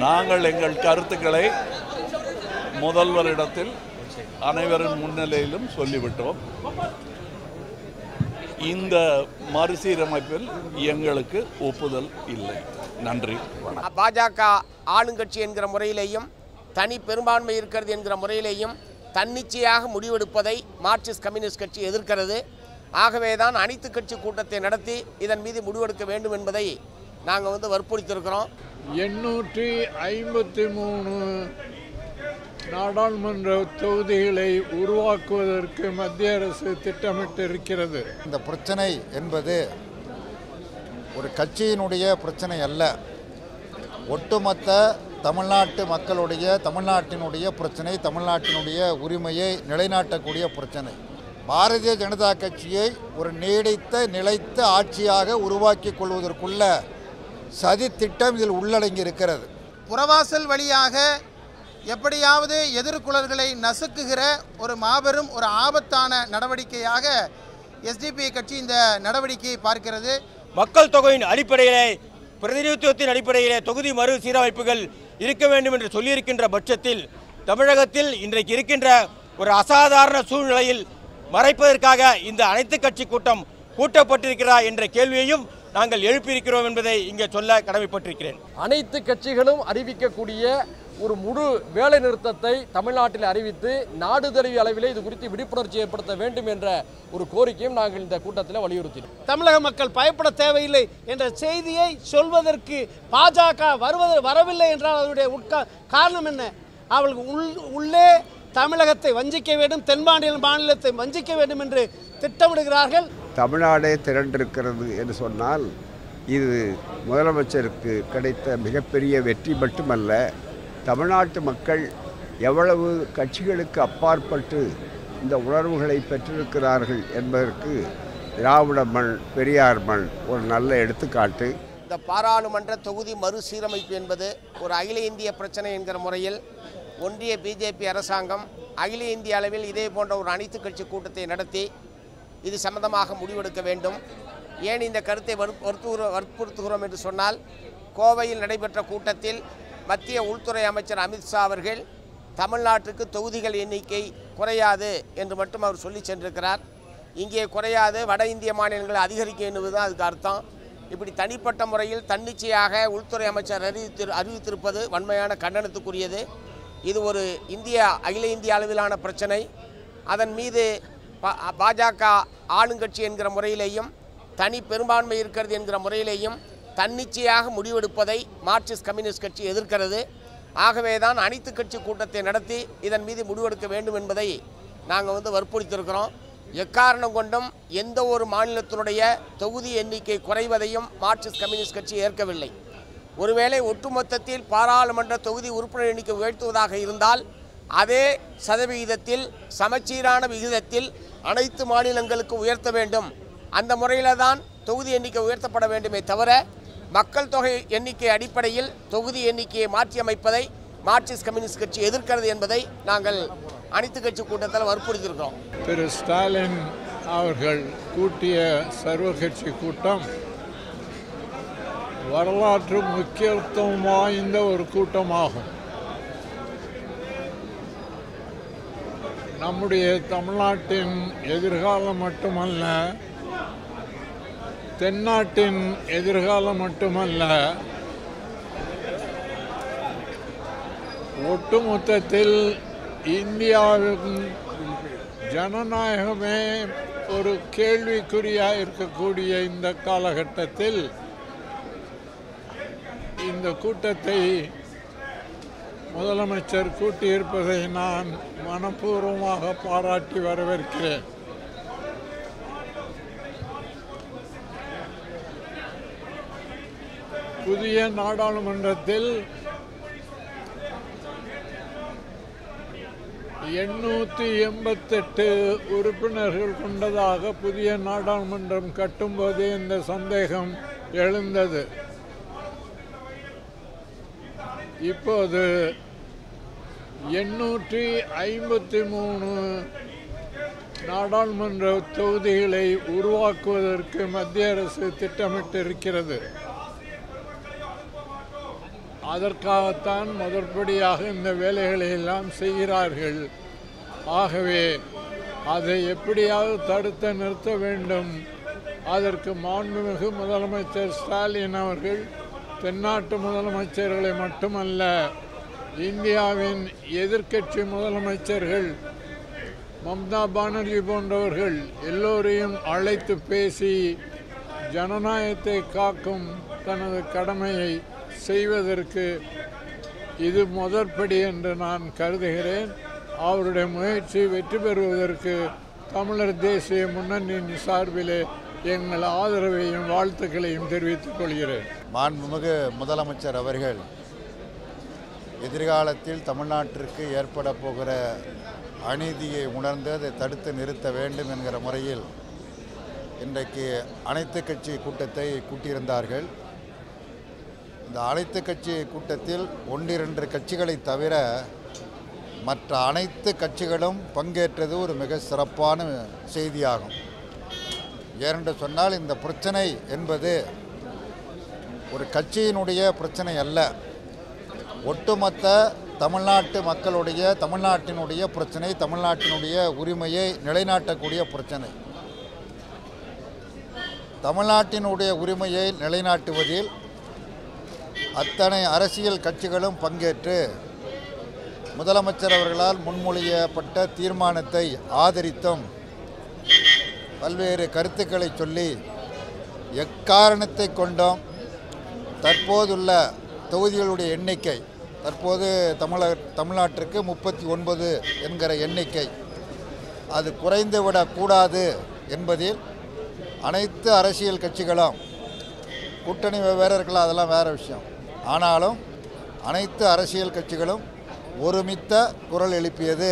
நாங்கள் எங்கள் கருத்துக்களை முதல்வரிடத்தில் அனைவரின் முன்னிலையிலும் சொல்லிவிட்டோம். இந்த மறுசீரமைப்பில் எங்களுக்கு ஒப்புதல் இல்லை. நன்றி. பாஜக ஆளுங்கட்சி என்கிற முறையிலேயும் தனி பெரும்பான்மை இருக்கிறது என்கிற முறையிலேயும் தன்னிச்சையாக முடிவெடுப்பதை மார்க்சிஸ்ட் கம்யூனிஸ்ட் கட்சி எதிர்க்கிறது. ஆகவே தான் அனைத்து கட்சி கூட்டத்தை நடத்தி இதன் மீது முடிவெடுக்க வேண்டும் என்பதை நாங்கள் வற்புறுத்தியிருக்கிறோம். 853 நாடாளுமன்ற தொகுதிகளை உருவாக்குவதற்கு மத்திய அரசு திட்டமிட்டிருக்கிறது. இந்த பிரச்சனை என்பது ஒரு கட்சியினுடைய பிரச்சனை அல்ல, ஒட்டுமொத்த தமிழ்நாட்டு மக்களுடைய, தமிழ்நாட்டினுடைய பிரச்சனை, தமிழ்நாட்டினுடைய உரிமையை நிலைநாட்டக்கூடிய பிரச்சனை. பாரதிய ஜனதா கட்சியை ஒரு நீடித்த நிலைத்த ஆட்சியாக உருவாக்கி கொள்வதற்குள்ள சதி திட்டம் இதில் உள்ளடங்கி இருக்கிறது. புறவாசல் வழியாக எப்படியாவது எதிர்குழல்களை நசுக்குகிற ஒரு மாபெரும் ஒரு ஆபத்தான நடவடிக்கையாக எஸ்டிபி கட்சி இந்த நடவடிக்கையை பார்க்கிறது. மக்கள் தொகையின் அடிப்படையிலே, பிரதிநிதித்துவத்தின் அடிப்படையிலே தொகுதி மறுசீரமைப்புகள் இருக்க வேண்டும் என்று சொல்லியிருக்கின்ற பட்சத்தில் தமிழகத்தில் இன்றைக்கு இருக்கின்ற ஒரு அசாதாரண சூழ்நிலையில் மறைப்பதற்காக இந்த அனைத்து கட்சி கூட்டம் கூட்டப்பட்டிருக்கிறா என்ற கேள்வியையும் நாங்கள் எழுப்பியிருக்கிறோம் என்பதை இங்கே சொல்ல கடமைப்பட்டிருக்கிறேன். அனைத்து கட்சிகளும் அறிவிக்கக்கூடிய ஒரு முழு வேலை நிறுத்தத்தை தமிழ்நாட்டில் அறிவித்து நாடு தழுவிய அளவிலே இது குறித்து விழிப்புணர்ச்சி ஏற்படுத்த வேண்டும் என்ற ஒரு கோரிக்கையும் நாங்கள் இந்த கூட்டத்தில் வலியுறுத்தினோம். தமிழக மக்கள் பயப்பட தேவையில்லை என்ற செய்தியை சொல்வதற்கு பாஜக வரவில்லை என்றால் அதனுடைய காரணம் என்ன? அவர்களுக்கு உள்ளே தமிழகத்தை வஞ்சிக்க வேண்டும், தென் மாநிலத்தை வஞ்சிக்க வேண்டும் என்று திட்டமிடுகிறார்கள். தமிழ்நாடே திரண்டிருக்கிறது என்று சொன்னால் இது முதலமைச்சருக்கு கிடைத்த மிகப்பெரிய வெற்றி மட்டுமல்ல, தமிழ்நாட்டு மக்கள் எவ்வளவு கட்சிகளுக்கு அப்பாற்பட்டு இந்த உணர்வுகளை பெற்றிருக்கிறார்கள் என்பதற்கு திராவிட மண், பெரியார் மண் ஒரு நல்ல எடுத்துக்காட்டு. இந்த பாராளுமன்ற தொகுதி மறுசீரமைப்பு என்பது ஒரு அகில இந்திய பிரச்சனை என்கிற முறையில் ஒன்றிய பிஜேபி அரசாங்கம் அகில இந்திய அளவில் இதே போன்ற ஒரு அனைத்து கட்சி கூட்டத்தை நடத்தி இது சம்பந்தமாக முடிவெடுக்க வேண்டும். ஏன் இந்த கருத்தை வற்புறுத்துகிறோம் என்று சொன்னால், கோவையில் நடைபெற்ற கூட்டத்தில் மத்திய உள்துறை அமைச்சர் அமித்ஷா அவர்கள் தமிழ்நாட்டுக்கு தொகுதிகள் எண்ணிக்கை குறையாது என்று மட்டும் அவர் சொல்லி சென்றிருக்கிறார். இங்கே குறையாது, வட இந்திய மாநிலங்களை அதிகரிக்கும் என்பதுதான் அதுக்கு அர்த்தம். இப்படி தனிப்பட்ட முறையில் தன்னிச்சையாக உள்துறை அமைச்சர் அறிவித்திருப்பது வன்மையான கண்டனத்துக்குரியது. இது ஒரு அகில இந்திய அளவிலான பிரச்சனை. அதன் மீது பாஜக ஆளுங்கட்சி என்கிற முறையிலேயும் தனி பெரும்பான்மை இருக்கிறது என்கிற முறையிலேயும் தன்னிச்சையாக முடிவெடுப்பதை மார்க்சிஸ்ட் கம்யூனிஸ்ட் கட்சி எதிர்க்கிறது. ஆகவே தான் அனைத்து கட்சி கூட்டத்தை நடத்தி இதன் மீது முடிவெடுக்க வேண்டும் என்பதை நாங்கள் வற்புறுத்தியிருக்கிறோம். எக்காரணம் கொண்டும் எந்த ஒரு மாநிலத்தினுடைய தொகுதி எண்ணிக்கை குறைவதையும் மார்க்சிஸ்ட் கம்யூனிஸ்ட் கட்சி ஏற்கவில்லை. ஒருவேளை ஒட்டுமொத்தத்தில் பாராளுமன்ற தொகுதி உறுப்பினர் எண்ணிக்கை உயர்த்துவதாக இருந்தால் அதே சதவிகிதத்தில் சமச்சீரான விகிதத்தில் அனைத்து மாநிலங்களுக்கு உயர்த்த வேண்டும். அந்த முறையில் தான் தொகுதி எண்ணிக்கை உயர்த்தப்பட வேண்டுமே தவிர மக்கள் தொகை எண்ணிக்கை அடிப்படையில் தொகுதி எண்ணிக்கையை மாற்றி அமைப்பதை மார்க்சிஸ்ட் கம்யூனிஸ்ட் கட்சி எதிர்க்கிறது என்பதை நாங்கள் அனைத்து கட்சி கூட்டத்தில் வற்புறுத்தியிருக்கிறோம். திரு ஸ்டாலின் அவர்கள் கூட்டிய சர்வ கட்சி கூட்டம் வரலாற்று முக்கியத்துவம் வாய்ந்த ஒரு கூட்டமாகும். நம்முடைய தமிழ்நாட்டின் எதிர்காலம் மட்டுமல்ல, தென்னாட்டின் எதிர்காலம் மட்டுமல்ல, ஒட்டுமொத்தத்தில் இந்தியாவின் ஜனநாயகமே ஒரு கேள்விக்குறியாக இருக்கக்கூடிய இந்த காலகட்டத்தில் இந்த கூட்டத்தை முதலமைச்சர் கூட்டியிருப்பதை நான் மனப்பூர்வமாக பாராட்டி வரவேற்கிறேன். புதிய நாடாளுமன்றத்தில் 888 உறுப்பினர்கள் கொண்டதாக புதிய நாடாளுமன்றம் கட்டும்போதே இந்த சந்தேகம் எழுந்தது. இப்போது 853 நாடாளுமன்ற தொகுதிகளை உருவாக்குவதற்கு மத்திய அரசு திட்டமிட்டிருக்கிறது. அதற்காகத்தான் முதற்படியாக இந்த வேலைகளை எல்லாம் செய்கிறார்கள். ஆகவே அதை எப்படியாவது தடுத்து நிறுத்த வேண்டும். அதற்கு மாண்புமிகு முதலமைச்சர் ஸ்டாலின் அவர்கள் தென்னாட்டு முதலமைச்சர்களை மட்டுமல்ல, இந்தியாவின் எதிர்க்கட்சி முதலமைச்சர்கள் மம்தா பானர்ஜி போன்றவர்கள் எல்லோரையும் அழைத்து பேசி ஜனநாயகத்தை காக்கும் தனது கடமையை செய்வதற்கு இது முதற்படி என்று நான் கருதுகிறேன். அவருடைய முயற்சி வெற்றி பெறுவதற்கு தமிழர் தேசிய முன்னணியின் சார்பிலே எங்கள் ஆதரவையும் வாழ்த்துக்களையும் தெரிவித்துக் கொள்கிறேன். மாண்புமிகு முதலமைச்சர் அவர்கள் எதிர்காலத்தில் தமிழ்நாட்டிற்கு ஏற்பட போகிற அநீதியை உணர்ந்து அதை தடுத்து நிறுத்த வேண்டும் என்கிற முறையில் இன்றைக்கு அனைத்து கட்சி கூட்டத்தை கூட்டியிருந்தார்கள். இந்த அனைத்து கட்சி கூட்டத்தில் 1-2 கட்சிகளை தவிர மற்ற அனைத்து கட்சிகளும் பங்கேற்றது ஒரு மிக சிறப்பான செய்தியாகும். ஏனென்று சொன்னால் இந்த பிரச்சனை என்பது ஒரு கட்சியினுடைய பிரச்சனை அல்ல, ஒட்டுமொத்த தமிழ்நாட்டு மக்களுடைய தமிழ்நாட்டினுடைய பிரச்சனை, தமிழ்நாட்டினுடைய உரிமையை நிலைநாட்டக்கூடிய பிரச்சனை. தமிழ்நாட்டினுடைய உரிமையை நிலைநாட்டுவதில் அத்தனை அரசியல் கட்சிகளும் பங்கேற்று முதலமைச்சர் அவர்களால் முன்மொழியப்பட்ட தீர்மானத்தை ஆதரித்தும் பல்வேறு கருத்துக்களை சொல்லி எக்காரணத்தை கொண்டும் தற்போதுள்ள தொகுதிகளுடைய எண்ணிக்கை, தற்போது தமிழ்நாட்டிற்கு 39 என்கிற எண்ணிக்கை, அது குறைந்துவிடக்கூடாது என்பதில் அனைத்து அரசியல் கட்சிகளும், கூட்டணி வெவ்வேறு இருக்கலாம், அதெல்லாம் வேறு விஷயம், ஆனாலும் அனைத்து அரசியல் கட்சிகளும் ஒருமித்த குரல் எழுப்பியது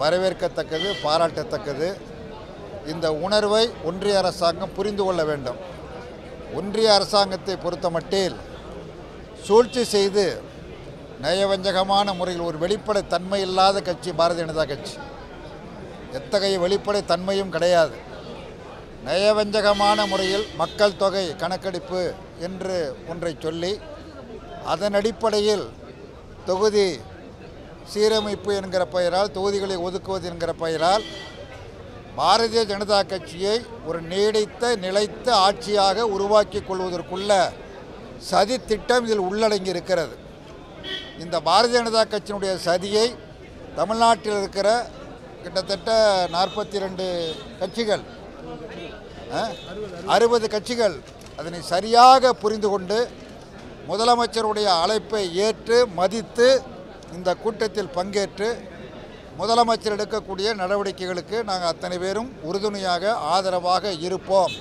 வரவேற்கத்தக்கது, பாராட்டத்தக்கது. இந்த உணர்வை ஒன்றிய அரசாங்கம் புரிந்து கொள்ள வேண்டும். ஒன்றிய அரசாங்கத்தை பொறுத்தமட்டில் சூழ்ச்சி செய்து நயவஞ்சகமான முறையில் ஒரு வெளிப்படை தன்மை இல்லாத கட்சி பாரதிய ஜனதா கட்சி. எத்தகைய வெளிப்படை தன்மையும் கிடையாது. நயவஞ்சகமான முறையில் மக்கள் தொகை கணக்கெடுப்பு என்று ஒன்றை சொல்லி அதன் அடிப்படையில் தொகுதி சீரமைப்பு என்கிற பெயரால், தொகுதிகளை ஒதுக்குவது என்கிற பெயரால் பாரதிய ஜனதா கட்சியை ஒரு நீடித்த நிலைத்த ஆட்சியாக உருவாக்கி கொள்வதற்குள்ள சதி திட்டம் இதில் உள்ளடங்கி இருக்கிறது. இந்த பாரதிய ஜனதா கட்சியினுடைய சதியை தமிழ்நாட்டில் இருக்கிற கிட்டத்தட்ட 42 கட்சிகள், 60 கட்சிகள் அதனை சரியாக புரிந்து கொண்டு முதலமைச்சருடைய அழைப்பை ஏற்று மதித்து இந்த கூட்டத்தில் பங்கேற்று முதலமைச்சர் எடுக்கக்கூடிய நடவடிக்கைகளுக்கு நாங்கள் அத்தனை பேரும் உறுதுணையாக ஆதரவாக இருப்போம்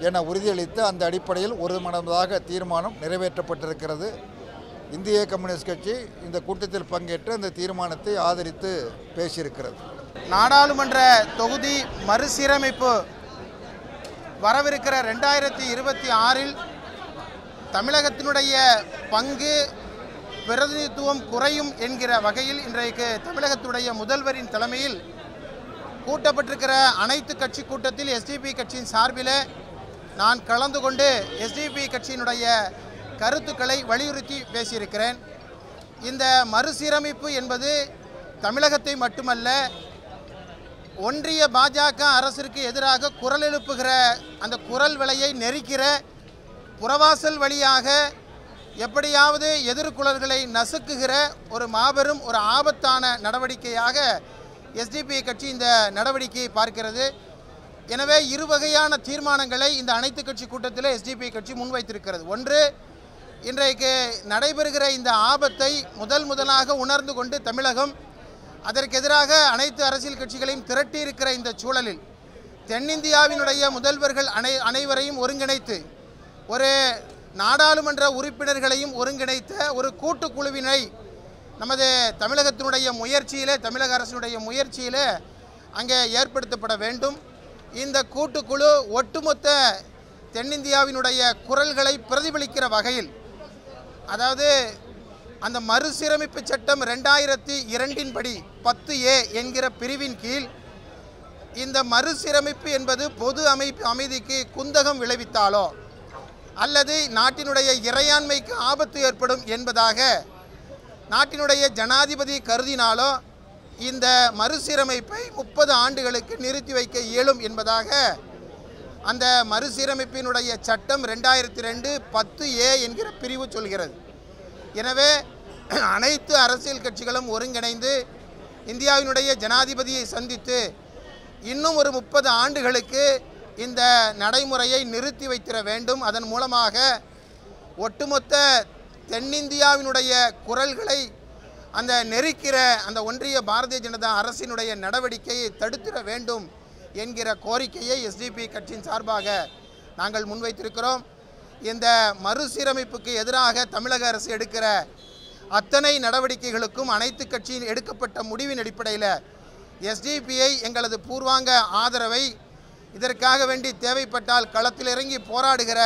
என உறுதியளித்து அந்த அடிப்படையில் ஒருமனதாக தீர்மானம் நிறைவேற்றப்பட்டிருக்கிறது. இந்திய கம்யூனிஸ்ட் கட்சி இந்த கூட்டத்தில் பங்கேற்று அந்த தீர்மானத்தை ஆதரித்து பேசியிருக்கிறது. நாடாளுமன்ற தொகுதி மறுசீரமைப்பு வரவிருக்கிற 2026இல் தமிழகத்தினுடைய பங்கு பிரதிநிதித்துவம் குறையும் என்கிற வகையில் இன்றைக்கு தமிழகத்துடைய முதல்வரின் தலைமையில் கூட்டப்பட்டிருக்கிற அனைத்து கட்சி கூட்டத்தில் எஸ்டிபி கட்சியின் சார்பில் நான் கலந்து கொண்டு எஸ்டிபி கட்சியினுடைய கருத்துக்களை வலியுறுத்தி பேசியிருக்கிறேன். இந்த மறுசீரமைப்பு என்பது தமிழகத்தை மட்டுமல்ல, ஒன்றிய பாஜக அரசிற்கு எதிராக குரல் எழுப்புகிற அந்த குரல் விலையை நெரிக்கிற, புறவாசல் வழியாக எப்படியாவது எதிர்குழல்களை நசுக்குகிற ஒரு மாபெரும் ஒரு ஆபத்தான நடவடிக்கையாக எஸ்டிபி கட்சி இந்த நடவடிக்கையை பார்க்கிறது. எனவே இரு வகையான தீர்மானங்களை இந்த அனைத்து கட்சி கூட்டத்தில் எஸ்டிபி கட்சி முன்வைத்திருக்கிறது. ஒன்று, இன்றைக்கு நடைபெறுகிற இந்த ஆபத்தை முதலாக உணர்ந்து கொண்டு தமிழகம் அதற்கு எதிராக அனைத்து அரசியல் கட்சிகளையும் திரட்டியிருக்கிற இந்த சூழலில் தென்னிந்தியாவினுடைய முதல்வர்கள் அனைவரையும் ஒருங்கிணைத்து ஒரு நாடாளுமன்ற உறுப்பினர்களையும் ஒருங்கிணைத்த ஒரு கூட்டுக்குழுவினை நமது தமிழகத்தினுடைய முயற்சியில், தமிழக அரசினுடைய முயற்சியில் அங்கே ஏற்படுத்தப்பட வேண்டும். இந்த கூட்டுக்குழு ஒட்டுமொத்த தென்னிந்தியாவினுடைய குரல்களை பிரதிபலிக்கிற வகையில், அதாவது அந்த மறுசீரமைப்பு சட்டம் 2002 படி 10A என்கிற பிரிவின் கீழ் இந்த மறுசீரமைப்பு என்பது பொது அமைதிக்கு குந்தகம் விளைவித்தாலோ அல்லது நாட்டினுடைய இறையாண்மைக்கு ஆபத்து ஏற்படும் என்பதாக நாட்டினுடைய ஜனாதிபதி கருதினாலோ இந்த மறுசீரமைப்பை 30 ஆண்டுகளுக்கு நிறுத்தி வைக்க இயலும் என்பதாக அந்த மறுசீரமைப்பினுடைய சட்டம் 2002-10A என்கிற பிரிவு சொல்கிறது. எனவே அனைத்து அரசியல் கட்சிகளும் ஒருங்கிணைந்து இந்தியாவினுடைய ஜனாதிபதியை சந்தித்து இன்னும் ஒரு 30 ஆண்டுகளுக்கு இந்த நடைமுறையை நிறுத்தி வைத்திட வேண்டும். அதன் மூலமாக ஒட்டுமொத்த தென்னிந்தியாவினுடைய குரல்களை அந்த நெருக்கிற அந்த ஒன்றிய பாரதிய ஜனதா அரசினுடைய நடவடிக்கையை தடுத்திட வேண்டும் என்கிற கோரிக்கையை எஸ்டிபி கட்சியின் சார்பாக நாங்கள் முன்வைத்திருக்கிறோம். இந்த மறுசீரமைப்புக்கு எதிராக தமிழக அரசு எடுக்கிற அத்தனை நடவடிக்கைகளுக்கும் அனைத்து கட்சியில் எடுக்கப்பட்ட முடிவின் அடிப்படையில் எஸ்டிபிஐ எங்களது பூர்வாங்க ஆதரவை இதற்காக வேண்டி தேவைப்பட்டால் களத்தில் இறங்கி போராடுகிற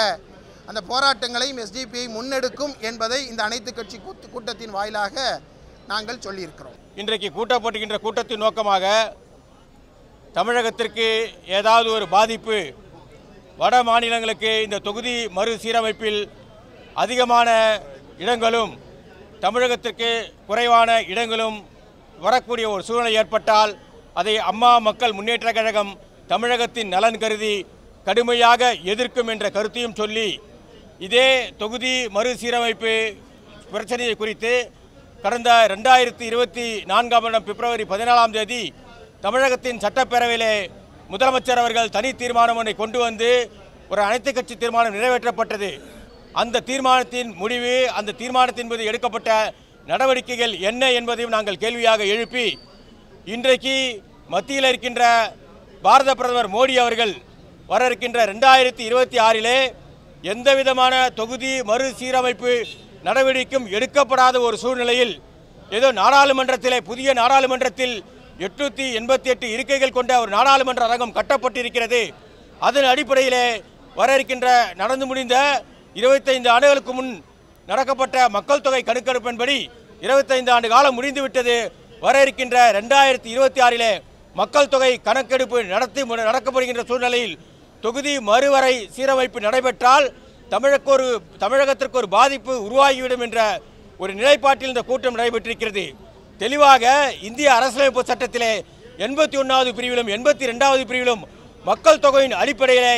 அந்த போராட்டங்களையும் எஸ்டிபிஐ முன்னெடுக்கும் என்பதை இந்த அனைத்து கட்சி கூட்டத்தின் வாயிலாக நாங்கள் சொல்லியிருக்கிறோம். இன்றைக்கு கூட்டப்பட்டுகின்ற கூட்டத்தின் நோக்கமாக தமிழகத்திற்கு ஏதாவது ஒரு பாதிப்பு, வட மாநிலங்களுக்கு இந்த தொகுதி மறுசீரமைப்பில் அதிகமான இடங்களும் தமிழகத்திற்கு குறைவான இடங்களும் வரக்கூடிய ஒரு சூழ்நிலை ஏற்பட்டால் அதை அம்மா மக்கள் முன்னேற்ற கழகம் தமிழகத்தின் நலன் கருதி கடுமையாக எதிர்க்கும் என்ற கருத்தையும் சொல்லி, இதே தொகுதி மறுசீரமைப்பு பிரச்சனையை குறித்து கடந்த 2024 பிப்ரவரி 14 தமிழகத்தின் சட்டப்பேரவையிலே முதலமைச்சர் அவர்கள் தனி தீர்மானம் ஒன்றை கொண்டு வந்து ஒரு அனைத்து கட்சி தீர்மானம் நிறைவேற்றப்பட்டது. அந்த தீர்மானத்தின் முடிவு, அந்த தீர்மானத்தின் மீது எடுக்கப்பட்ட நடவடிக்கைகள் என்ன என்பதையும் நாங்கள் கேள்வியாக எழுப்பி, இன்றைக்கு மத்தியில் இருக்கின்ற பாரத பிரதமர் மோடி அவர்கள் வர இருக்கின்ற 2026 எந்தவிதமான தொகுதி மறுசீரமைப்பு நடவடிக்கையும் எடுக்கப்படாத ஒரு சூழ்நிலையில் ஏதோ நாடாளுமன்றத்திலே, புதிய நாடாளுமன்றத்தில் 888 இருக்கைகள் கொண்ட ஒரு நாடாளுமன்ற அரங்கம் கட்டப்பட்டிருக்கிறது. அதன் அடிப்படையிலே வர இருக்கின்ற நடந்து முடிந்த 25 ஆண்டுகளுக்கு முன் நடக்கப்பட்ட மக்கள் தொகை கணக்கெடுப்பின்படி 25 ஆண்டு காலம் முடிந்துவிட்டது. வர இருக்கின்ற 2026 மக்கள் தொகை கணக்கெடுப்பு நடக்கப்படுகின்ற சூழ்நிலையில் தொகுதி மறுவரை சீரமைப்பு நடைபெற்றால் தமிழகத்திற்கு ஒரு பாதிப்பு உருவாகிவிடும் என்ற ஒரு நிலைப்பாட்டில் இந்த கூட்டம் நடைபெற்றிருக்கிறது. தெளிவாக இந்திய அரசியலமைப்பு சட்டத்திலே 81வது பிரிவிலும் 82வது பிரிவிலும் மக்கள் தொகையின் அடிப்படையிலே,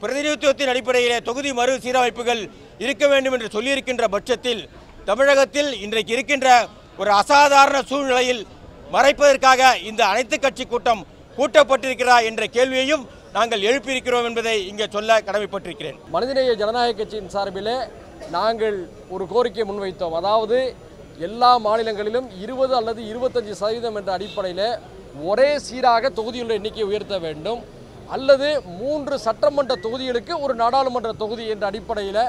பிரதிநிதித்துவத்தின் அடிப்படையிலே தொகுதி மறுசீரமைப்புகள் இருக்க வேண்டும் என்று சொல்லியிருக்கின்ற பட்சத்தில் தமிழகத்தில் இன்றைக்கு இருக்கின்ற ஒரு அசாதாரண சூழ்நிலையில் மறைப்பதற்காக இந்த அனைத்து கட்சி கூட்டம் கூட்டப்பட்டிருக்கிறதா என்ற கேள்வியையும் நாங்கள் எழுப்பியிருக்கிறோம் என்பதை இங்கே சொல்ல கடமைப்பட்டிருக்கிறேன். மனிதநேய ஜனநாயக கட்சியின் சார்பிலே நாங்கள் ஒரு கோரிக்கை முன்வைத்தோம். அதாவது எல்லா மாநிலங்களிலும் 20 அல்லது 25% என்ற அடிப்படையில் ஒரே சீராக தொகுதிகளுடைய எண்ணிக்கையை உயர்த்த வேண்டும், அல்லது 3 சட்டமன்ற தொகுதிகளுக்கு ஒரு நாடாளுமன்ற தொகுதி என்ற அடிப்படையில்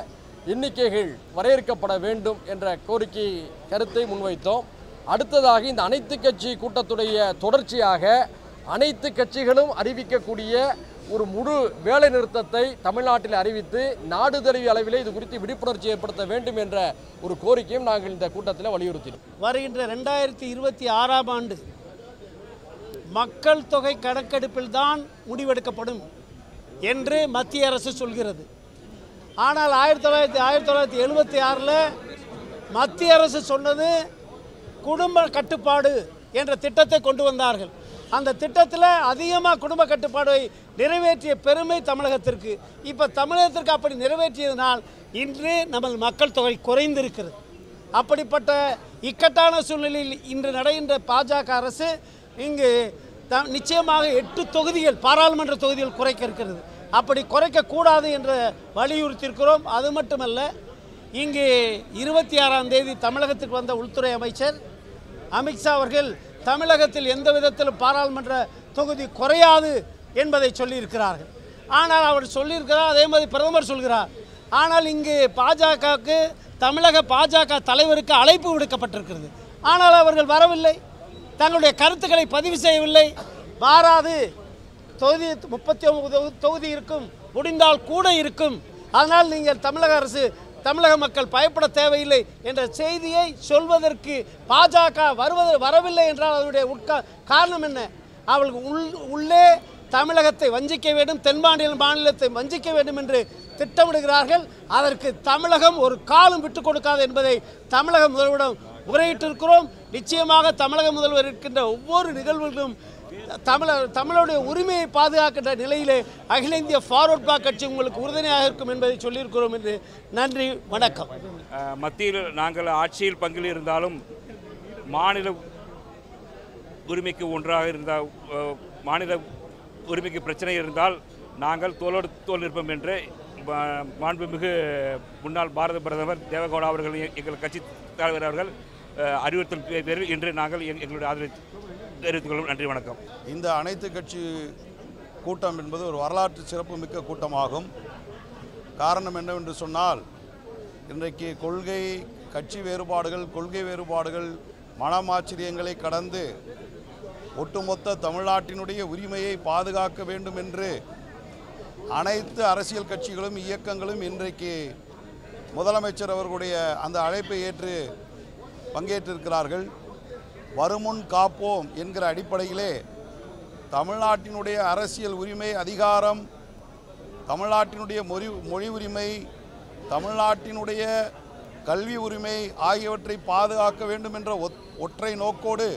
எண்ணிக்கைகள் வரையறுக்கப்பட வேண்டும் என்ற கோரிக்கை கருத்தை முன்வைத்தோம். அடுத்ததாக இந்த அனைத்து கட்சி கூட்டத்துடைய தொடர்ச்சியாக அனைத்து கட்சிகளும் அறிவிக்கக்கூடிய ஒரு முழு வேலை நிறுத்தத்தை தமிழ்நாட்டில் அறிவித்து நாடு தழுவிய அளவிலே இது குறித்து விழிப்புணர்ச்சி ஏற்படுத்த வேண்டும் என்ற ஒரு கோரிக்கையும் நாங்கள் இந்த கூட்டத்தில் வலியுறுத்தினோம். வருகின்ற 2026 ஆண்டு மக்கள் தொகை கணக்கெடுப்பில்தான் முடிவெடுக்கப்படும் என்று மத்திய அரசு சொல்கிறது. ஆனால் 1976 மத்திய அரசு சொன்னது குடும்ப கட்டுப்பாடு என்ற திட்டத்தை கொண்டு வந்தார்கள். அந்த திட்டத்தில் அதிகமாக குடும்ப கட்டுப்பாடை நிறைவேற்றிய பெருமை தமிழகத்திற்கு. இப்போ தமிழகத்திற்கு அப்படி நிறைவேற்றியதனால் இன்று நம்ம மக்கள் தொகை குறைந்திருக்கிறது. அப்படிப்பட்ட இக்கட்டான சூழ்நிலையில் இன்று நடைகின்ற பாஜக அரசு இங்கு நிச்சயமாக 8 தொகுதிகள், பாராளுமன்ற தொகுதிகள் குறைக்க இருக்கிறது. அப்படி குறைக்கக்கூடாது என்று வலியுறுத்தியிருக்கிறோம். அது மட்டுமல்ல, இங்கு 26ஆம் தேதி தமிழகத்துக்கு வந்த உள்துறை அமைச்சர் அமித்ஷா அவர்கள் தமிழகத்தில் எந்த விதத்திலும் பாராளுமன்ற தொகுதி குறையாது என்பதை சொல்லியிருக்கிறார்கள். ஆனால் அவர் சொல்லியிருக்கிறார், அதே மாதிரி பிரதமர் சொல்கிறார். ஆனால் இங்கு பாஜகவுக்கு, தமிழக பாஜக தலைவருக்கு அழைப்பு விடுக்கப்பட்டிருக்கிறது. ஆனால் அவர்கள் வரவில்லை, தங்களுடைய கருத்துக்களை பதிவு செய்யவில்லை. மாறாது தொகுதி 39 தொகுதி இருக்கும், முடிந்தால் கூட இருக்கும். அதனால் நீங்கள் தமிழக மக்கள் பயப்பட தேவையில்லை என்ற செய்தியை சொல்வதற்கு பாஜக வரவில்லை என்றால் அதனுடைய காரணம் என்ன? அவர்கள் உள்ளே தமிழகத்தை வஞ்சிக்க வேண்டும், தென் மாநிலத்தை வஞ்சிக்க வேண்டும் என்று திட்டமிடுகிறார்கள். அதற்கு தமிழகம் ஒரு காலம் விட்டுக் கொடுக்காது என்பதை தமிழக முதல்வரிடம் முறையிட்டிருக்கிறோம். நிச்சயமாக தமிழக முதல்வர் இருக்கின்ற ஒவ்வொரு நிகழ்வுகளும் தமிழருடைய உரிமையை பாதுகாக்கின்ற நிலையிலே அகில இந்திய ஃபார்வர்ட் பிளாக் கட்சி உங்களுக்கு உறுதுணையாக இருக்கும் என்பதை சொல்லியிருக்கிறோம் என்று நன்றி, வணக்கம். மத்தியில் நாங்கள் ஆட்சியில் பங்கில் இருந்தாலும் மாநில உரிமைக்கு ஒன்றாக இருந்தால், மாநில உரிமைக்கு பிரச்சனை இருந்தால் நாங்கள் தோளோடு தோள் நிற்போம் என்று மாண்புமிகு முன்னாள் பாரத பிரதமர் தேவகவுடா அவர்கள், எங்கள் கட்சி தலைவர் அவர்கள் அறிவுறுத்தல் பேரில் இன்று நாங்கள் எங்களுடைய ஆதரவை தெரிவித்துக் கொள்வோம். நன்றி, வணக்கம். இந்த அனைத்து கட்சி கூட்டம் என்பது ஒரு வரலாற்று சிறப்புமிக்க கூட்டமாகும். காரணம் என்னவென்று சொன்னால், இன்றைக்கு கட்சி வேறுபாடுகள், கொள்கை வேறுபாடுகள், மனமாச்சரியங்களை கடந்து ஒட்டுமொத்த தமிழ்நாட்டினுடைய உரிமையை பாதுகாக்க வேண்டும் என்று அனைத்து அரசியல் கட்சிகளும் இயக்கங்களும் இன்றைக்கு முதலமைச்சர் அவர்களுடைய அந்த அழைப்பை ஏற்று பங்கேற்றிருக்கிறார்கள். வருமுன் காப்போம் என்கிற அடிப்படையிலே தமிழ்நாட்டினுடைய அரசியல் உரிமை, அதிகாரம், தமிழ்நாட்டினுடைய மொழி உரிமை, தமிழ்நாட்டினுடைய கல்வி உரிமை ஆகியவற்றை பாதுகாக்க வேண்டும் என்ற ஒற்றை நோக்கோடு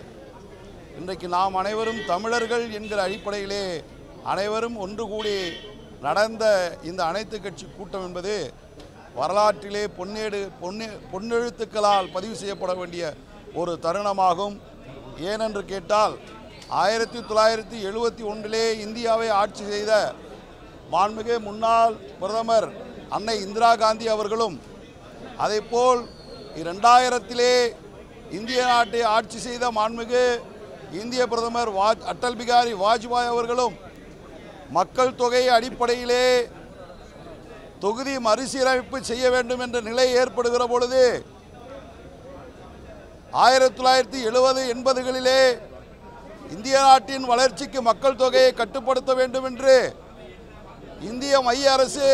இன்றைக்கு நாம் அனைவரும் தமிழர்கள் என்கிற அடிப்படையிலே அனைவரும் ஒன்று கூடி நடந்த இந்த அனைத்து கட்சி கூட்டம் என்பது வரலாற்றிலே பொன்னெழுத்துக்களால் பதிவு செய்யப்பட வேண்டிய ஒரு தருணமாகும். ஏனென்று கேட்டால் 1971 இந்தியாவை ஆட்சி செய்த மாண்புமிகு முன்னாள் பிரதமர் அன்னை இந்திரா காந்தி அவர்களும், அதேபோல் 2000 இந்திய நாட்டை ஆட்சி செய்த மாண்புமிகு இந்திய பிரதமர் அடல் பிகாரி வாஜ்பாய் அவர்களும் மக்கள் தொகை அடிப்படையிலே தொகுதி மறுசீரமைப்பு செய்ய வேண்டும் என்ற நிலை ஏற்படுகிற பொழுது 1970-80களிலே இந்திய நாட்டின் வளர்ச்சிக்கு மக்கள் தொகையை கட்டுப்படுத்த வேண்டும் என்று இந்திய மைய அரசு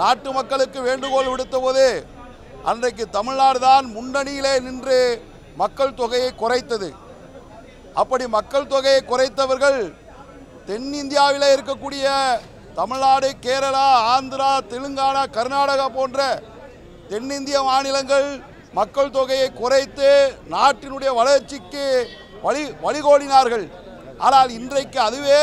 நாட்டு மக்களுக்கு வேண்டுகோள் விடுத்த போது அன்றைக்கு தமிழ்நாடு தான் முன்னணியிலே நின்று மக்கள் தொகையை குறைத்தது. அப்படி மக்கள் தொகையை குறைத்தவர்கள் தென்னிந்தியாவிலே இருக்கக்கூடிய தமிழ்நாடு, கேரளா, ஆந்திரா, தெலுங்கானா, கர்நாடகா போன்ற தென்னிந்திய மாநிலங்கள் மக்கள் தொகையை குறைத்து நாட்டினுடைய வளர்ச்சிக்கு வழிகோலினார்கள். ஆனால் இன்றைக்கு அதுவே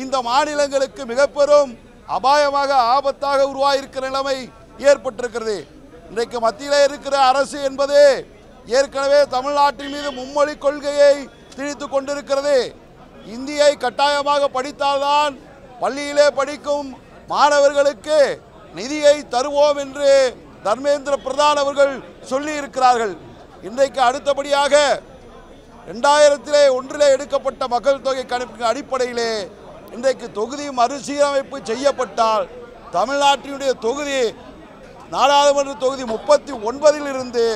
இந்த மாநிலங்களுக்கு மிக பெரும் அபாயமாக, ஆபத்தாக உருவாகியிருக்கிற நிலைமை ஏற்பட்டிருக்கிறது. இன்றைக்கு மத்தியிலே இருக்கிற அரசு என்பது ஏற்கனவே தமிழ்நாட்டின் மீது மும்மொழி கொள்கையை திணித்து கொண்டிருக்கிறது. இந்தியை கட்டாயமாக படித்தால்தான் பள்ளியிலே படிக்கும் மாணவர்களுக்கு நிதியை தருவோம் என்று தர்மேந்திர பிரதான் அவர்கள் சொல்லி இருக்கிறார்கள். இன்றைக்கு அடுத்தபடியாக 2001 எடுக்கப்பட்ட மக்கள் தொகை கணக்கின் அடிப்படையிலே இன்றைக்கு தொகுதி மறுசீரமைப்பு செய்யப்பட்டால் தமிழ்நாட்டினுடைய தொகுதி, நாடாளுமன்ற தொகுதி 39 இருந்து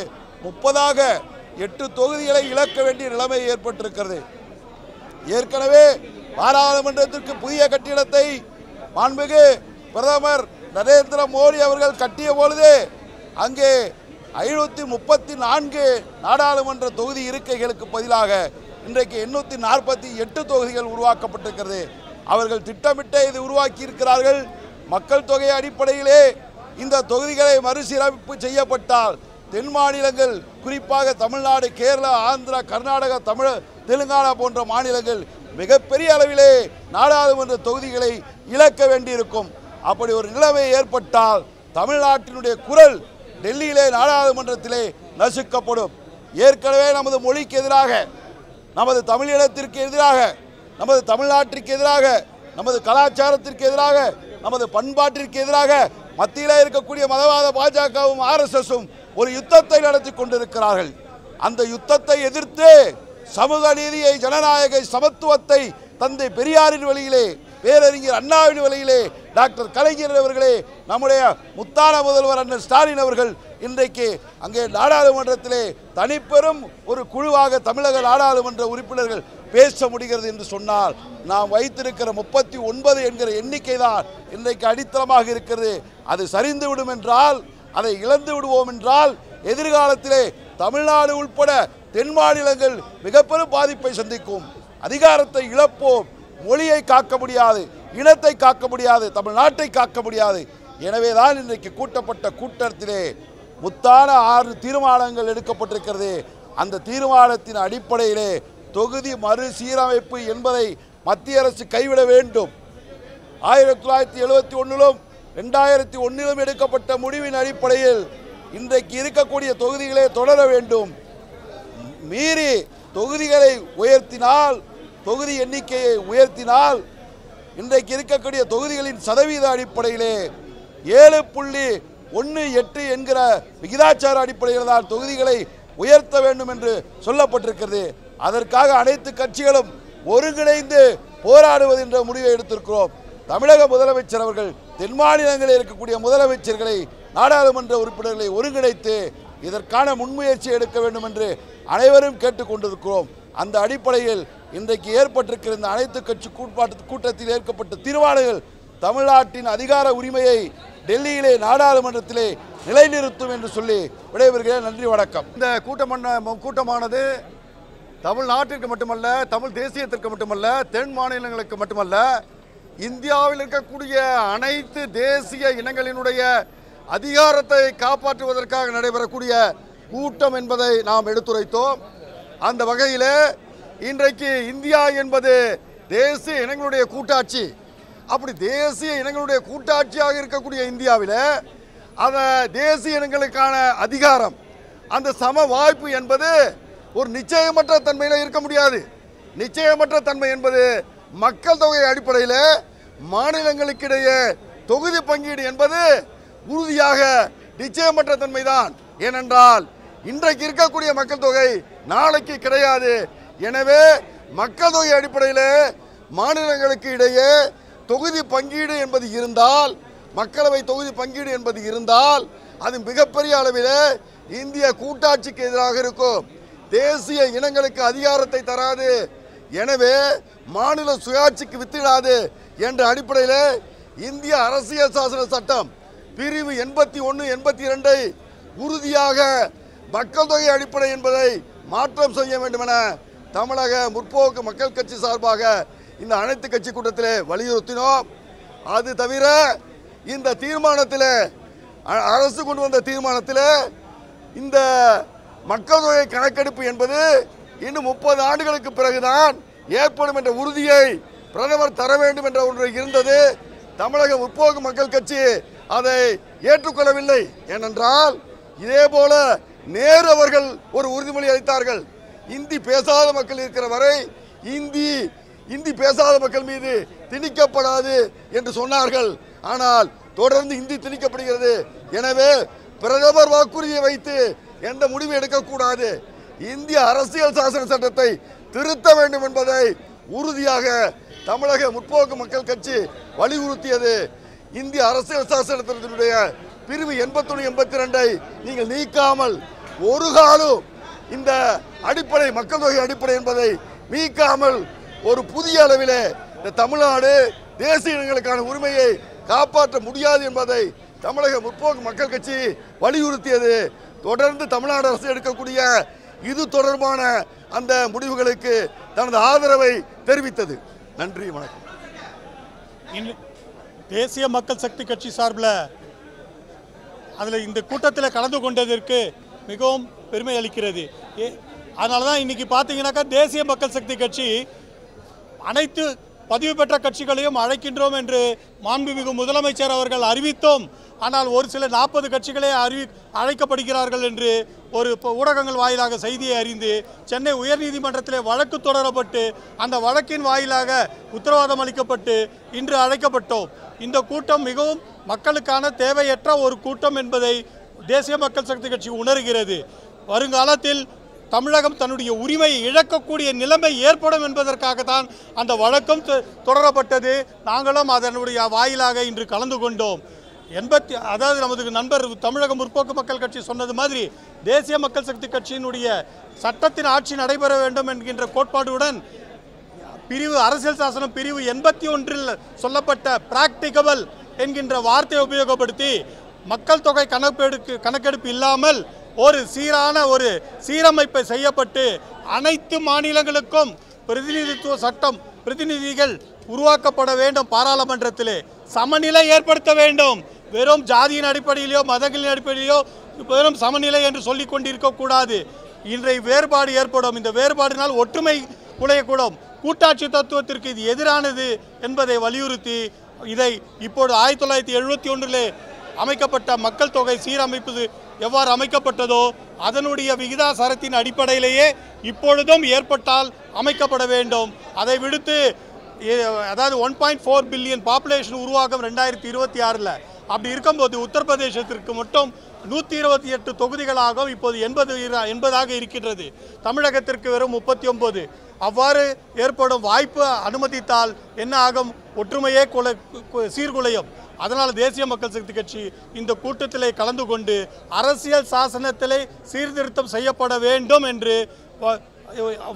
30ஆக 8 தொகுதிகளை இழக்க வேண்டிய நிலைமை ஏற்பட்டிருக்கிறது. ஏற்கனவே பாராளுமன்றத்திற்கு புதிய கட்டிடத்தை மாண்புமிகு பிரதமர் நரேந்திர மோடி அவர்கள் கட்டிய பொழுது அங்கே 534 நாடாளுமன்ற தொகுதி இருக்கைகளுக்கு பதிலாக இன்றைக்கு 848 தொகுதிகள் உருவாக்கப்பட்டிருக்கிறது. அவர்கள் திட்டமிட்டு இது உருவாக்கி இருக்கிறார்கள். மக்கள் தொகை அடிப்படையிலே இந்த தொகுதிகளை மறுசீரமைப்பு செய்யப்பட்டால் தென் மாநிலங்கள், குறிப்பாக தமிழ்நாடு, கேரளா, ஆந்திரா, கர்நாடகா, தெலுங்கானா போன்ற மாநிலங்கள் மிகப்பெரிய அளவிலே நாடாளுமன்ற தொகுதிகளை இழக்க வேண்டியிருக்கும். அப்படி ஒரு நிலைமை ஏற்பட்டால் தமிழ்நாட்டினுடைய குரல் டெல்லியிலே நாடாளுமன்றத்திலே நசுக்கப்படும். ஏற்கனவே நமது மொழிக்கு எதிராக, நமது தமிழினத்திற்கு எதிராக, நமது தமிழ்நாட்டிற்கு எதிராக, நமது கலாச்சாரத்திற்கு எதிராக, நமது பண்பாட்டிற்கு எதிராக மத்தியிலே இருக்கக்கூடிய மதவாத பாஜகவும் RSSம் ஒரு யுத்தத்தை நடத்தி கொண்டிருக்கிறார்கள். அந்த யுத்தத்தை எதிர்த்து சமூக நீதியை, ஜனநாயக சமத்துவத்தை தந்தை பெரியாரின் வழியிலே, பேரறிஞர் அண்ணாவின் வழியிலே, டாக்டர் கலைஞர் அவர்களே, நம்முடைய முத்தான முதல்வர் அண்ணன் ஸ்டாலின் அவர்கள் இன்றைக்கு அங்கே நாடாளுமன்றத்திலே தனிப்பெரும் ஒரு குழுவாக தமிழக நாடாளுமன்ற உறுப்பினர்கள் பேச முடிகிறது என்று சொன்னால், நாம் வைத்திருக்கிற 39 என்கிற எண்ணிக்கை தான் இன்றைக்கு அடித்தளமாக இருக்கிறது. அது சரிந்துவிடும் என்றால், அதை இழந்து விடுவோம் என்றால் எதிர்காலத்திலே தமிழ்நாடு உட்பட தென் மாநிலங்கள் மிக பெரும் பாதிப்பை சந்திக்கும். அதிகாரத்தை இழப்போம். மொழியை காக்க முடியாது, இனத்தை காக்க முடியாது, தமிழ்நாட்டை காக்க முடியாது. எனவேதான் இன்றைக்கு கூட்டப்பட்ட கூட்டத்திலே முத்தான 6 தீர்மானங்கள் எடுக்கப்பட்டிருக்கிறது. அந்த தீர்மானத்தின் அடிப்படையிலே தொகுதி மறுசீரமைப்பு என்பதை மத்திய அரசு கைவிட வேண்டும். 1971 2001 எடுக்கப்பட்ட முடிவின் அடிப்படையில் இன்றைக்கு இருக்கக்கூடிய தொகுதிகளை தொடர வேண்டும். மீறி தொகுதிகளை உயர்த்தினால், தொகுதி எண்ணிக்கையை உயர்த்தினால், இன்றைக்கு இருக்கக்கூடிய தொகுதிகளின் சதவீத அடிப்படையிலே 7.18 என்கிற விகிதாச்சார அடிப்படையில் தான் தொகுதிகளை உயர்த்த வேண்டும் என்று சொல்லப்பட்டிருக்கிறது. அதற்காக அனைத்து கட்சிகளும் ஒருங்கிணைந்து போராடுவது என்ற முடிவை எடுத்திருக்கிறோம். தமிழக முதலமைச்சர் அவர்கள் தென் மாநிலங்களில் இருக்கக்கூடிய முதலமைச்சர்களை, நாடாளுமன்ற உறுப்பினர்களை ஒருங்கிணைத்து இதற்கான முன்முயற்சி எடுக்க வேண்டும் என்று அனைவரும் கேட்டுக்கொண்டிருக்கிறோம். அந்த அடிப்படையில் இன்றைக்கு ஏற்பட்டிருக்கிற இந்த அனைத்து கட்சி கூட்டத்தில் ஏற்கப்பட்ட தீர்மானங்கள் தமிழ்நாட்டின் அதிகார உரிமையை டெல்லியிலே நாடாளுமன்றத்திலே நிலைநிறுத்தும் என்று சொல்லி விடைபெறுகிறேன். நன்றி, வணக்கம். இந்த கூட்டமானது தமிழ்நாட்டிற்கு மட்டுமல்ல, தமிழ் தேசியத்திற்கு மட்டுமல்ல, தென் மாநிலங்களுக்கு மட்டுமல்ல, இந்தியாவில் இருக்கக்கூடிய அனைத்து தேசிய இனங்களினுடைய அதிகாரத்தை காப்பாற்றுவதற்காக நடைபெறக்கூடிய கூட்டம் என்பதை நாம் எடுத்துரைத்தோம். அந்த வகையில் இன்றைக்கு இந்தியா என்பது தேசிய இனங்களுடைய கூட்டாட்சி. அப்படி தேசிய இனங்களுடைய கூட்டாட்சியாக இருக்கக்கூடிய இந்தியாவில் அந்த தேசிய இனங்களுக்கான அதிகாரம், அந்த சம வாய்ப்பு என்பது ஒரு நிச்சயமற்ற தன்மையில் இருக்க முடியாது. நிச்சயமற்ற தன்மை என்பது மக்கள் தொகை அடிப்படையில் மாநிலங்களுக்கிடையே தொகுதி பங்கீடு என்பது உறுதியாக நிச்சயமற்ற தன்மைதான். ஏனென்றால் இன்றைக்கு இருக்கக்கூடிய மக்கள் தொகை நாளைக்கு கிடையாது. எனவே மக்கள் தொகை அடிப்படையில் மாநிலங்களுக்கு இடையே தொகுதி பங்கீடு என்பது இருந்தால், மக்களவை தொகுதி பங்கீடு என்பது இருந்தால், அது மிகப்பெரிய அளவில் இந்திய கூட்டாட்சிக்கு எதிராக இருக்கும். தேசிய இனங்களுக்கு அதிகாரத்தை தராது. எனவே மாநில சுயாட்சிக்கு வித்திடாது என்ற அடிப்படையில் இந்திய அரசியல் சாசன சட்டம் பிரிவு 81, 82 உறுதியாக மக்கள் தொகை அடிப்படை என்பதை மாற்றம் செய்ய வேண்டும் என தமிழக முற்போக்கு மக்கள் கட்சி சார்பாக இந்த அனைத்து கட்சி கூட்டத்திலே வலியுறுத்தினோம். அது தவிர இந்த தீர்மானத்தில், அரசு கொண்டு வந்த தீர்மானத்தில், இந்த மக்கள் தொகை கணக்கெடுப்பு என்பது இன்னும் 30 ஆண்டுகளுக்கு பிறகுதான் ஏற்படும் என்ற உறுதியை பிரதமர் தர வேண்டும் என்ற ஒன்று இருந்தது. தமிழக முற்போக்கு மக்கள் கட்சி அதை ஏற்றுக்கொள்ளவில்லை. ஏனென்றால் இதே போல நேரு அவர்கள் ஒரு உறுதிமொழி அளித்தார்கள். இந்தி பேசாத மக்கள் இருக்கிற வரை இந்தி பேசாத மக்கள் மீது திணிக்கப்படாது என்று சொன்னார்கள். ஆனால் தொடர்ந்து இந்தி திணிக்கப்படுகிறது. எனவே பிரதமர் வாக்குறுதியை வைத்து எந்த முடிவு எடுக்கக்கூடாது. இந்திய அரசியல் சாசன சட்டத்தை திருத்த வேண்டும் என்பதை உறுதியாக தமிழக முற்போக்கு மக்கள் கட்சி வலியுறுத்தியது. இந்திய அரசியல் சாசனத்தினுடைய பிரிவு 81, 82 நீங்கள் நீக்காமல், ஒரு காலம் இந்த அடிப்படை மக்கள் தொகை அடிப்படை என்பதை நீக்காமல் ஒரு புதிய அளவிலே இந்த தமிழ்நாடு தேசிய இனங்களுக்கான உரிமையை காப்பாற்ற முடியாது என்பதை தமிழக முற்போக்கு மக்கள் கட்சி வலியுறுத்தியது. தொடர்ந்து தமிழ்நாடு அரசு எடுக்கக்கூடிய இது தொடர்பான அந்த முடிவுகளுக்கு தனது ஆதரவை தெரிவித்தது. நன்றி, வணக்கம். தேசிய மக்கள் சக்தி கட்சி சார்பில் அதில் இந்த கூட்டத்தில் கலந்து கொண்டதற்கு மிகவும் பெருமை அளிக்கிறது. அதனால தான் இன்றைக்கி பார்த்தீங்கன்னாக்கா தேசிய மக்கள் சக்தி கட்சி அனைத்து பதிவு பெற்ற கட்சிகளையும் அழைக்கின்றோம் என்று மாண்புமிகு முதலமைச்சர் அவர்கள் அறிவித்தோம். ஆனால் ஒரு சில 40 கட்சிகளே அழைக்கப்படுகிறார்கள் என்று ஒரு ஊடகங்கள் வாயிலாக செய்தியை அறிந்து சென்னை உயர்நீதிமன்றத்திலே வழக்கு தொடரப்பட்டு அந்த வழக்கின் வாயிலாக உத்தரவாதம் அளிக்கப்பட்டு இன்று அழைக்கப்பட்டோம். இந்த கூட்டம் மிகவும் மக்களுக்கான தேவையற்ற ஒரு கூட்டம் என்பதை தேசிய மக்கள் சக்தி கட்சி உணர்கிறது. வருங்காலத்தில் தமிழகம் தன்னுடைய உரிமையை இழக்கக்கூடிய நிலைமை ஏற்படும் என்பதற்காகத்தான் அந்த வழக்கம் தொடரப்பட்டது. நாங்களும் அதனுடைய வாயிலாக இன்று கலந்து கொண்டோம். அதாவது நமது நண்பர் தமிழக முற்போக்கு மக்கள் கட்சி சொன்னது மாதிரி தேசிய மக்கள் சக்தி கட்சியினுடைய சட்டத்தின் ஆட்சி நடைபெற வேண்டும் என்கின்ற கோட்பாடுடன் அரசியல் சாசனம் பிரிவு 81 சொல்லப்பட்ட பிராக்டிகபிள் என்கின்ற வார்த்தையை உபயோகப்படுத்தி மக்கள் தொகை கணக்கெடுப்பு இல்லாமல் ஒரு சீரான ஒரு சீரமைப்பை செய்யப்பட்டு அனைத்து மாநிலங்களுக்கும் பிரதிநிதித்துவ சட்டம் பிரதிநிதிகள் உருவாக்கப்பட வேண்டும். பாராளுமன்றத்திலே சமநிலை ஏற்படுத்த வேண்டும். வெறும் ஜாதியின் அடிப்படையிலோ மதங்களின் அடிப்படையிலோ வெறும் சமநிலை என்று சொல்லிக் கொண்டிருக்கக்கூடாது. இன்றைய வேறுபாடு ஏற்படும். இந்த வேறுபாடினால் ஒற்றுமை குலையக்கூடும். கூட்டாட்சி தத்துவத்திற்கு இது எதிரானது என்பதை வலியுறுத்தி இதை இப்போது 1971 அமைக்கப்பட்ட மக்கள் தொகை சீரமைப்பு எவ்வாறு அமைக்கப்பட்டதோ அதனுடைய விகிதாசாரத்தின் அடிப்படையிலேயே இப்பொழுதும் ஏற்பட்டால் அமைக்கப்பட வேண்டும். அதை விடுத்து அதாவது 1.4 பில்லியன் பாப்புலேஷன் உருவாகும் 2026 அப்படி இருக்கும்போது உத்தரப்பிரதேசத்திற்கு மட்டும் 128 தொகுதிகளாகவும் இப்போது 80 இருக்கின்றது. தமிழகத்திற்கு வெறும் 39. அவ்வாறு ஏற்படும் வாய்ப்பு அனுமதித்தால் என்ன ஆகும்? ஒற்றுமையே சீர்குலையும். அதனால் தேசிய மக்கள் சக்தி கட்சி இந்த கூட்டத்திலே கலந்து கொண்டு அரசியல் சாசனத்திலே சீர்திருத்தம் செய்யப்பட வேண்டும் என்று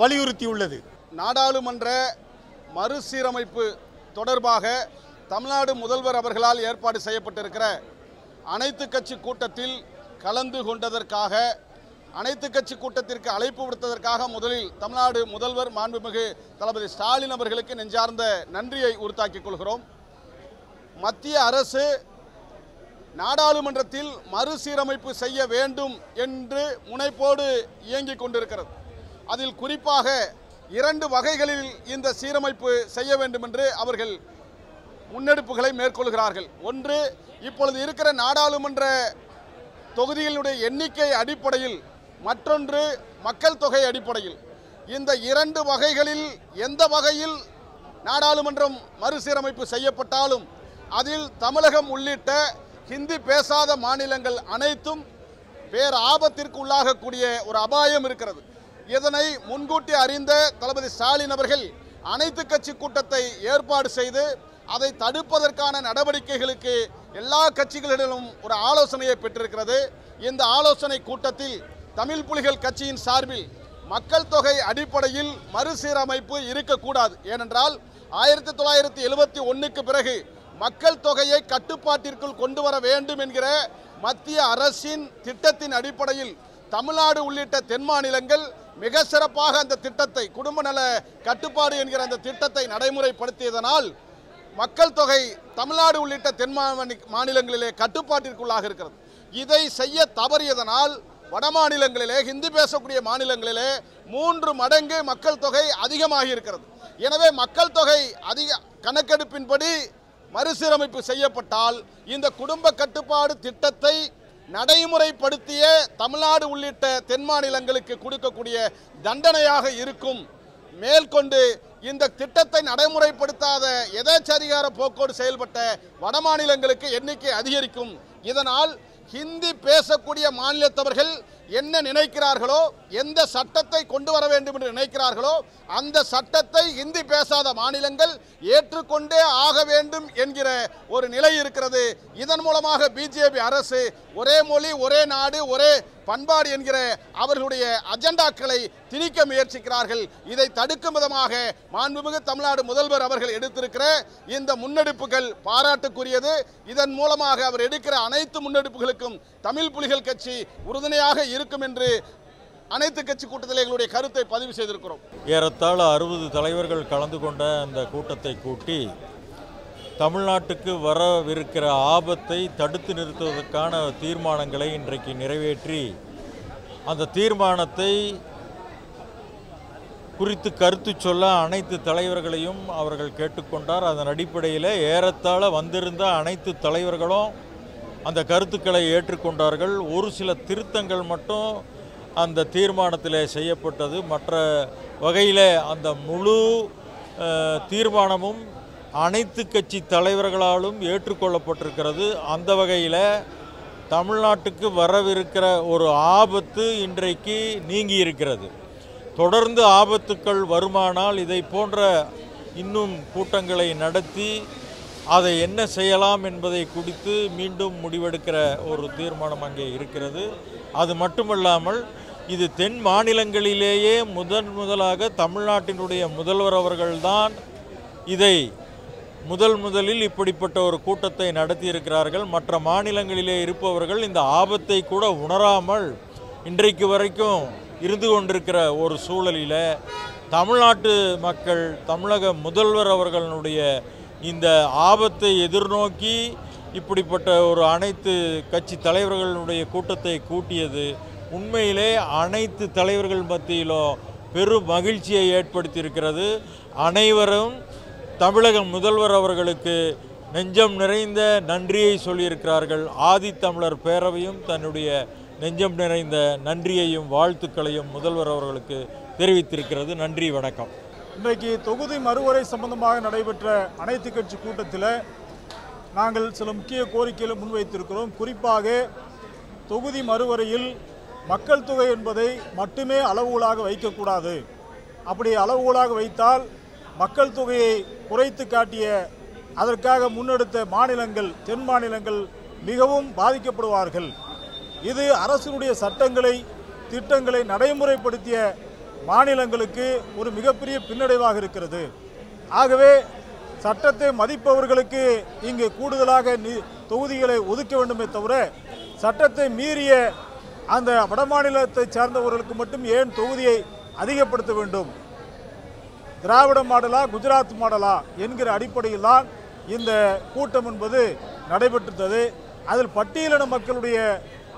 வலியுறுத்தியுள்ளது. நாடாளுமன்ற மறுசீரமைப்பு தொடர்பாக தமிழ்நாடு முதல்வர் அவர்களால் ஏற்பாடு செய்யப்பட்டிருக்கிற அனைத்து கட்சி கூட்டத்தில் கலந்து கொண்டதற்காக, அனைத்து கட்சி கூட்டத்திற்கு அழைப்பு விடுத்ததற்காக முதலில் தமிழ்நாடு முதல்வர் மாண்புமிகு தளபதி ஸ்டாலின் அவர்களுக்கு நெஞ்சார்ந்த நன்றியை உறுத்தாக்கிக் கொள்கிறோம். மத்திய அரசு நாடாளுமன்றத்தில் மறுசீரமைப்பு செய்ய வேண்டும் என்று முனைப்போடு இயங்கிக் கொண்டிருக்கிறது. அதில் குறிப்பாக 2 வகைகளில் இந்த சீரமைப்பு செய்ய வேண்டும் என்று அவர்கள் முன்னெடுப்புகளை மேற்கொள்கிறார்கள். ஒன்று, இப்பொழுது இருக்கிற நாடாளுமன்ற தொகுதிகளுடைய எண்ணிக்கை அடிப்படையில், மற்றொன்று மக்கள் தொகை அடிப்படையில். இந்த 2 வகைகளில் எந்த வகையில் நாடாளுமன்றம் மறுசீரமைப்பு செய்யப்பட்டாலும் அதில் தமிழகம் உள்ளிட்ட ஹிந்தி பேசாத மாநிலங்கள் அனைத்தும் பேர் ஆபத்திற்கு உள்ளாகக்கூடிய ஒரு அபாயம் இருக்கிறது. இதனை முன்கூட்டி அறிந்த தளபதி ஸ்டாலின் அவர்கள் அனைத்து கட்சி கூட்டத்தை ஏற்பாடு செய்து அதை தடுப்பதற்கான நடவடிக்கைகளுக்கு எல்லா கட்சிகளிடமும் ஒரு ஆலோசனையை பெற்றிருக்கிறது. இந்த ஆலோசனை கூட்டத்தில் தமிழ் புலிகள் கட்சியின் சார்பில் மக்கள் தொகை அடிப்படையில் மறுசீரமைப்பு இருக்கக்கூடாது. ஏனென்றால் 1971க்கு பிறகு மக்கள் தொகையை கட்டுப்பாட்டிற்குள் கொண்டு வர வேண்டும் என்கிற மத்திய அரசின் திட்டத்தின் அடிப்படையில் தமிழ்நாடு உள்ளிட்ட தென் மாநிலங்கள் மிக சிறப்பாக அந்த திட்டத்தை, குடும்ப நல கட்டுப்பாடு என்கிற அந்த திட்டத்தை நடைமுறைப்படுத்தியதனால் மக்கள் தொகை தமிழ்நாடு உள்ளிட்ட தென் மாநிலங்களிலே கட்டுப்பாட்டிற்குள்ளாக இருக்கிறது. இதை செய்ய தவறியதனால் வட மாநிலங்களிலே, ஹிந்தி பேசக்கூடிய மாநிலங்களிலே 3 மடங்கு மக்கள் தொகை அதிகமாகி இருக்கிறது. எனவே மக்கள் தொகை கணக்கெடுப்பின்படி மறுசீரமைப்பு செய்யப்பட்டால் இந்த குடும்ப கட்டுப்பாடு திட்டத்தை நடைமுறைப்படுத்திய தமிழ்நாடு உள்ளிட்ட தென் மாநிலங்களுக்கு கொடுக்கக்கூடிய தண்டனையாக இருக்கும். மேற்கொண்டு இந்த திட்டத்தை நடைமுறைப்படுத்தாத எதேச்சதிகார போக்கோடு செயல்பட்ட வட மாநிலங்களுக்கு எண்ணிக்கை அதிகரிக்கும். இதனால் ஹிந்தி பேசக்கூடிய மாநிலத்தவர்கள் என்ன நினைக்கிறார்களோ, எந்த சட்டத்தை கொண்டு வர வேண்டும் என்று நினைக்கிறார்களோ அந்த சட்டத்தை ஹிந்தி பேசாத மாநிலங்கள் ஏற்றுக்கொண்டே ஆக வேண்டும் என்கிற ஒரு நிலை இருக்கிறது. இதன் மூலமாக பிஜேபி அரசு ஒரே மொழி, ஒரே நாடு, ஒரே பண்பாடு என்கிற அவர்களுடைய அஜெண்டாக்களை திணிக்க முயற்சிக்கிறார்கள். இதை தடுக்கும் விதமாக மாண்புமிகு தமிழ்நாடு முதல்வர் அவர்கள் எடுத்திருக்கிற இந்த முன்னெடுப்புகள் பாராட்டுக்குரியது. இதன் மூலமாக அவர் எடுக்கிற அனைத்து முன்னெடுப்புகளுக்கும் தமிழ் புலிகள் கட்சி உறுதுணையாக இருக்கும் என்று அனைத்து கட்சி கூட்டத்தில் எங்களுடைய கருத்தை பதிவு செய்திருக்கிறோம். ஏறத்தாழ 60 தலைவர்கள் கலந்து கொண்ட அந்த கூட்டத்தை கூட்டி தமிழ்நாட்டுக்கு வரவிருக்கிற ஆபத்தை தடுத்து நிறுத்துவதற்கான தீர்மானங்களை இன்றைக்கு நிறைவேற்றி அந்த தீர்மானத்தை குறித்து கருத்து சொல்ல அனைத்து தலைவர்களையும் அவர்கள் கேட்டுக்கொண்டார். அதன் அடிப்படையில் ஏறத்தாழ வந்திருந்த அனைத்து தலைவர்களும் அந்த கருத்துக்களை ஏற்றுக்கொண்டார்கள். ஒரு சில திருத்தங்கள் மட்டும் அந்த தீர்மானத்தில் செய்யப்பட்டது. மற்ற வகையில் அந்த முழு தீர்மானமும் அனைத்து கட்சி தலைவர்களாலும் ஏற்றுக்கொள்ளப்பட்டிருக்கிறது. அந்த வகையில் தமிழ்நாட்டுக்கு வரவிருக்கிற ஒரு ஆபத்து இன்றைக்கு நீங்கி இருக்கிறது. தொடர்ந்து ஆபத்துக்கள் வருமானால் இதை போன்ற இன்னும் கூட்டங்களை நடத்தி அதை என்ன செய்யலாம் என்பதை குறித்து மீண்டும் முடிவெடுக்கிற ஒரு தீர்மானம் அங்கே இருக்கிறது. அது மட்டுமல்லாமல் இது தென் மாநிலங்களிலேயே முதலாக தமிழ்நாட்டினுடைய முதல்வர் அவர்கள்தான் இதை முதலில் இப்படிப்பட்ட ஒரு கூட்டத்தை நடத்தியிருக்கிறார்கள். மற்ற மாநிலங்களிலே இருப்பவர்கள் இந்த ஆபத்தை கூட உணராமல் இன்றைக்கு வரைக்கும் இருந்து கொண்டிருக்கிற ஒரு சூழலில் தமிழ்நாட்டு மக்கள் தமிழக முதல்வர் அவர்களுடைய இந்த ஆபத்தை எதிர்நோக்கி இப்படிப்பட்ட ஒரு அனைத்து கட்சி தலைவர்களுடைய கூட்டத்தை கூட்டியது உண்மையிலே அனைத்து தலைவர்கள் மத்தியிலும் பெரும் மகிழ்ச்சியை ஏற்படுத்தியிருக்கிறது. அனைவரும் தமிழக முதல்வர் அவர்களுக்கு நெஞ்சம் நிறைந்த நன்றியை சொல்லியிருக்கிறார்கள். ஆதித்தமிழர் பேரவையும் தன்னுடைய நெஞ்சம் நிறைந்த நன்றியையும் வாழ்த்துக்களையும் முதல்வர் அவர்களுக்கு தெரிவித்திருக்கிறது. நன்றி, வணக்கம். இன்றைக்கு தொகுதி மறுவரை சம்பந்தமாக நடைபெற்ற அனைத்து கட்சி கூட்டத்தில் நாங்கள் சில முக்கிய கோரிக்கைகளை முன்வைத்திருக்கிறோம். குறிப்பாக தொகுதி மறுவரையில் மக்கள் தொகை என்பதை மட்டுமே அளவுகோலாக வைக்கக்கூடாது. அப்படி அளவுகோலாக வைத்தால் மக்கள் தொகையை குறைத்து காட்டிய அதற்காக முன்னெடுத்த மாநிலங்கள், தென் மாநிலங்கள் மிகவும் பாதிக்கப்படுவார்கள். இது அரசினுடைய சட்டங்களை, திட்டங்களை நடைமுறைப்படுத்திய மாநிலங்களுக்கு ஒரு மிகப்பெரிய பின்னடைவாக இருக்கிறது. ஆகவே சட்டத்தை மதிப்பவர்களுக்கு இங்கு கூடுதலாக தொகுதிகளை ஒதுக்க வேண்டுமே தவிர சட்டத்தை மீறிய அந்த வடமாநிலத்தை சார்ந்தவர்களுக்கு மட்டும் ஏன் தொகுதியை அதிகப்படுத்த வேண்டும்? திராவிட மாடலா, குஜராத் மாடலா என்கிற அடிப்படையில் தான் இந்த கூட்டம் என்பது நடைபெற்றது. அதில் பட்டியலின மக்களுடைய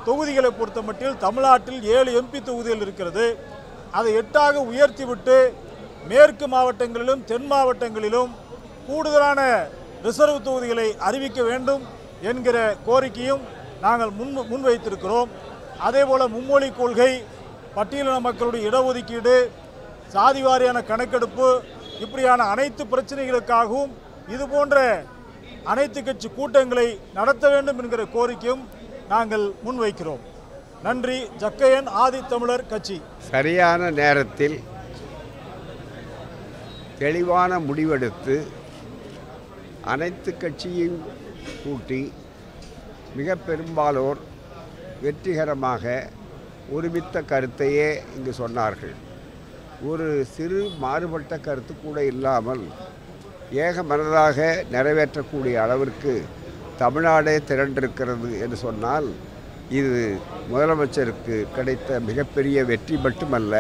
தொகுதிகளை பொறுத்த மட்டில் தமிழ்நாட்டில் 7 MP தொகுதிகள் இருக்கிறது. அதை 8ஆக உயர்த்திவிட்டு மேற்கு மாவட்டங்களிலும் தென் மாவட்டங்களிலும் கூடுதலான ரிசர்வ் தொகுதிகளை அறிவிக்க வேண்டும் என்கிற கோரிக்கையும் நாங்கள் முன்வைத்திருக்கிறோம். அதேபோல் மும்மொழி கொள்கை, பட்டியலின மக்களுடைய இடஒதுக்கீடு, சாதி வாரியான கணக்கெடுப்பு, இப்படியான அனைத்து பிரச்சனைகளுக்காகவும் இதுபோன்ற அனைத்து கட்சி கூட்டங்களை நடத்த வேண்டும் என்கிற கோரிக்கையும் நாங்கள் முன்வைக்கிறோம். நன்றி. ஜக்கையன், ஆதித்தமிழர் கட்சி. சரியான நேரத்தில் தெளிவான முடிவெடுத்து அனைத்து கட்சியும் கூட்டி மிக பெரும்பாலோர் வெற்றிகரமாக ஒருமித்த கருத்தையே இங்கு சொன்னார்கள். ஒரு சிறு மாறுபட்ட கருத்து கூட இல்லாமல் ஏக மனதாக நிறைவேற்றக்கூடிய அளவிற்கு தமிழ்நாடே திரண்டிருக்கிறது என்று சொன்னால் இது முதலமைச்சருக்கு கிடைத்த மிகப்பெரிய வெற்றி மட்டுமல்ல,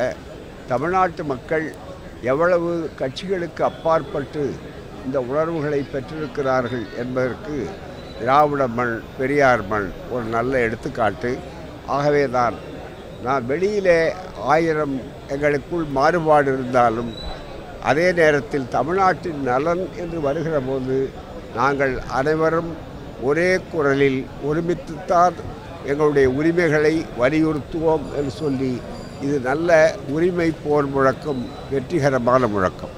தமிழ்நாட்டு மக்கள் எவ்வளவு கட்சிகளுக்கு அப்பாற்பட்டு இந்த உணர்வுகளை பெற்றிருக்கிறார்கள் என்பதற்கு திராவிட மண், பெரியார் மண் ஒரு நல்ல எடுத்துக்காட்டு. ஆகவே தான் நான் வெளியிலே 1000 எங்களுக்குள் மாறுபாடு இருந்தாலும் அதே நேரத்தில் தமிழ்நாட்டின் நலன் என்று வருகிற போது நாங்கள் அனைவரும் ஒரே குரலில் ஒருமித்துத்தான் எங்களுடைய உரிமைகளை வலியுறுத்துவோம் என்று சொல்லி இது நல்ல உரிமை போர் முழக்கம், வெற்றிகரமான முழக்கம்.